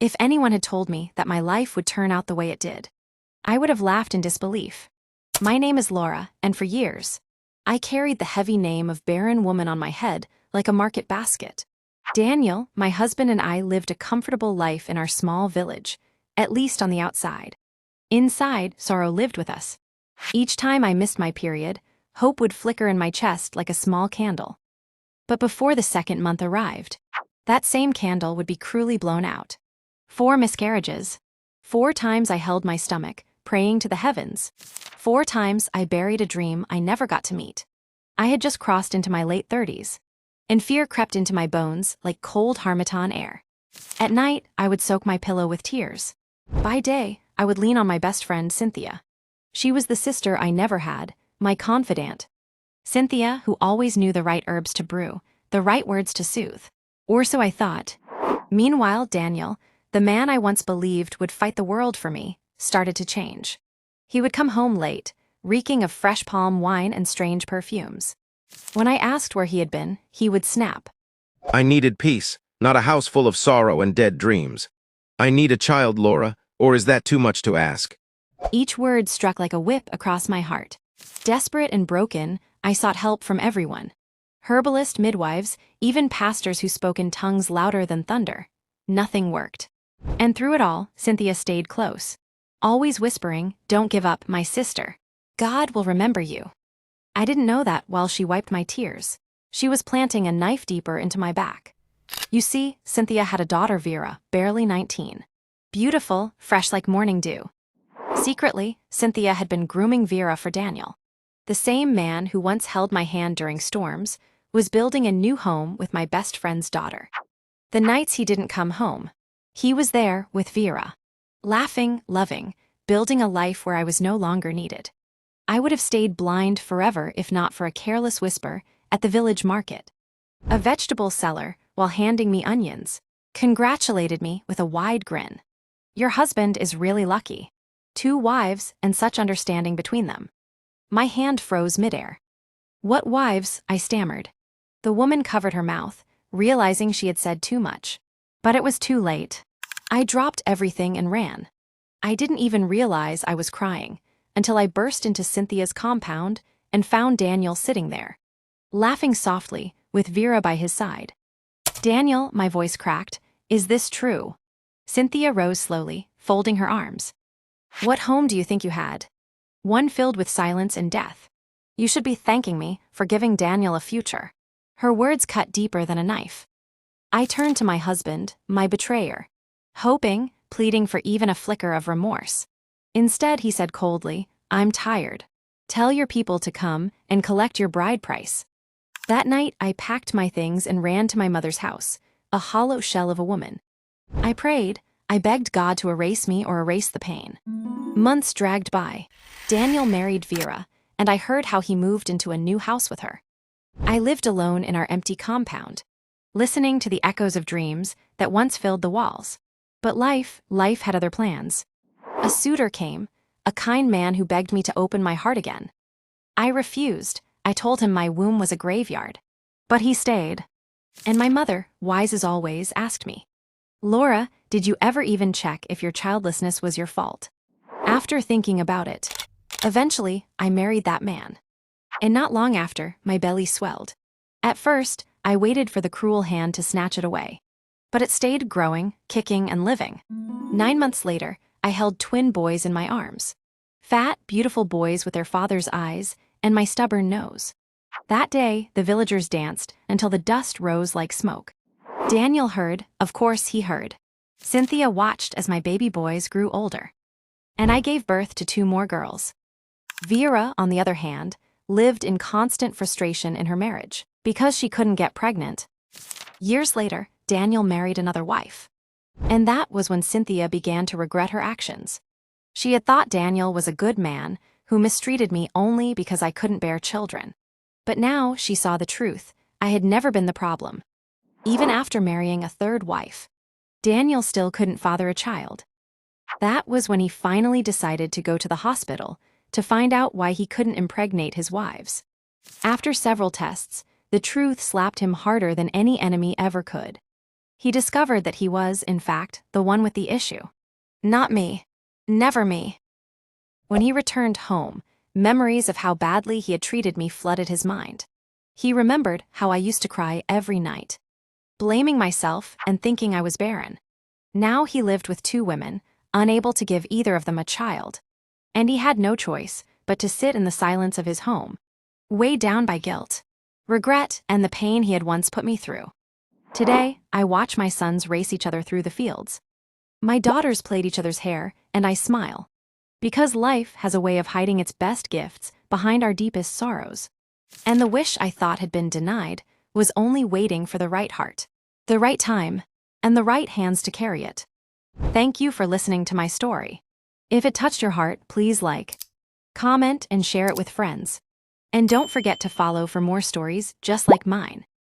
If anyone had told me that my life would turn out the way it did, I would have laughed in disbelief. My name is Laura, and for years, I carried the heavy name of barren woman on my head like a market basket. Daniel, my husband, and I lived a comfortable life in our small village, at least on the outside. Inside, sorrow lived with us. Each time I missed my period, hope would flicker in my chest like a small candle. But before the second month arrived, that same candle would be cruelly blown out. 4 miscarriages. 4 times I held my stomach, praying to the heavens. 4 times I buried a dream I never got to meet. I had just crossed into my late 30s, and fear crept into my bones like cold harmattan air. At night, I would soak my pillow with tears. By day, I would lean on my best friend, Cynthia. She was the sister I never had, my confidant. Cynthia, who always knew the right herbs to brew, the right words to soothe. Or so I thought. Meanwhile, Daniel, the man I once believed would fight the world for me, started to change. He would come home late, reeking of fresh palm wine and strange perfumes. When I asked where he had been, he would snap. I needed peace, not a house full of sorrow and dead dreams. I need a child, Laura, or is that too much to ask? Each word struck like a whip across my heart. Desperate and broken, I sought help from everyone. Herbalist, midwives, even pastors who spoke in tongues louder than thunder. Nothing worked. And through it all, Cynthia stayed close, always whispering, "Don't give up, my sister. God will remember you." I didn't know that while she wiped my tears, she was planting a knife deeper into my back. You see, Cynthia had a daughter, Vera, barely 19. Beautiful, fresh like morning dew. Secretly, Cynthia had been grooming Vera for Daniel. The same man who once held my hand during storms was building a new home with my best friend's daughter. The nights he didn't come home, he was there with Vera. Laughing, loving, building a life where I was no longer needed. I would have stayed blind forever if not for a careless whisper at the village market. A vegetable seller, while handing me onions, congratulated me with a wide grin. "Your husband is really lucky. 2 wives and such understanding between them." My hand froze midair. "What wives?" I stammered. The woman covered her mouth, realizing she had said too much. But it was too late. I dropped everything and ran. I didn't even realize I was crying until I burst into Cynthia's compound and found Daniel sitting there, laughing softly, with Vera by his side. "Daniel," my voice cracked, "is this true?" Cynthia rose slowly, folding her arms. "What home do you think you had? One filled with silence and death. You should be thanking me for giving Daniel a future." Her words cut deeper than a knife. I turned to my husband, my betrayer, hoping, pleading for even a flicker of remorse. Instead, he said coldly, "I'm tired. Tell your people to come and collect your bride price." That night, I packed my things and ran to my mother's house, a hollow shell of a woman. I prayed, I begged God to erase me or erase the pain. Months dragged by. Daniel married Vera, and I heard how he moved into a new house with her. I lived alone in our empty compound, listening to the echoes of dreams that once filled the walls. But life had other plans. A suitor came, a kind man who begged me to open my heart again. I refused. I told him my womb was a graveyard. But he stayed. And my mother, wise as always, asked me, "Laura, did you ever even check if your childlessness was your fault?" After thinking about it, eventually I married that man. And not long after, my belly swelled. At first, I waited for the cruel hand to snatch it away. But it stayed growing, kicking, and living. 9 months later, I held twin boys in my arms. Fat, beautiful boys with their father's eyes and my stubborn nose. That day, the villagers danced until the dust rose like smoke. Daniel heard, of course he heard. Cynthia watched as my baby boys grew older. And I gave birth to 2 more girls. Vera, on the other hand, lived in constant frustration in her marriage because she couldn't get pregnant. Years later, Daniel married another wife. And that was when Cynthia began to regret her actions. She had thought Daniel was a good man who mistreated me only because I couldn't bear children. But now she saw the truth. I had never been the problem. Even after marrying a 3rd wife, Daniel still couldn't father a child. That was when he finally decided to go to the hospital to find out why he couldn't impregnate his wives. After several tests, the truth slapped him harder than any enemy ever could. He discovered that he was, in fact, the one with the issue. Not me. Never me. When he returned home, memories of how badly he had treated me flooded his mind. He remembered how I used to cry every night, blaming myself and thinking I was barren. Now he lived with 2 women, unable to give either of them a child. And he had no choice but to sit in the silence of his home, weighed down by guilt, regret, and the pain he had once put me through. Today, I watch my sons race each other through the fields. My daughters plait each other's hair, and I smile. Because life has a way of hiding its best gifts behind our deepest sorrows. And the wish I thought had been denied was only waiting for the right heart, the right time, and the right hands to carry it. Thank you for listening to my story. If it touched your heart, please like, comment, and share it with friends. And don't forget to follow for more stories just like mine.